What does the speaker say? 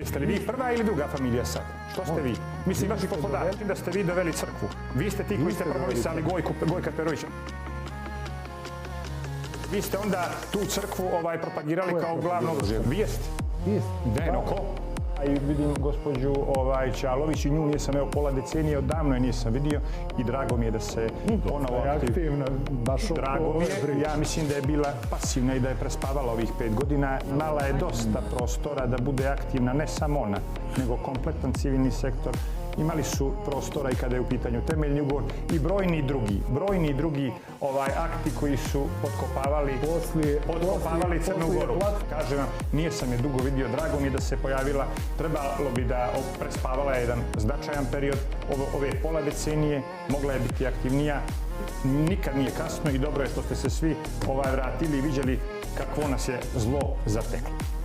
Jeste li vi prva ili druga familija sad? Što ste vi? Mislim, vaši poslodavci da ste vi doveli crkvu. Vi ste ti koji ste promovisali Gojka Perovića. Vi ste onda tu crkvu propagirali kao glavnu vijest. Ne, no ko? A i vidim gospođu Čalović i nju nisam, evo, pola decenije, odavno je nisam vidio i drago mi je da se ponovo aktivna. Drago mi je, ja mislim da je bila pasivna i da je prespavala ovih 5 godina. Imala je dosta prostora da bude aktivna, ne samo ona, nego kompletan civilni sektor. Imali su prostora i kada je u pitanju temeljni ugovor i brojni drugi akti koji su potkopavali Crnu Goru. Kažem vam, nije sam je dugo vidio, drago mi je da se pojavila, trebalo bi da prespavala jedan značajan period, ove pola decenije, mogla je biti aktivnija, nikad nije kasno i dobro je što ste se svi vratili i vidjeli kakvo nas je zlo zateklo.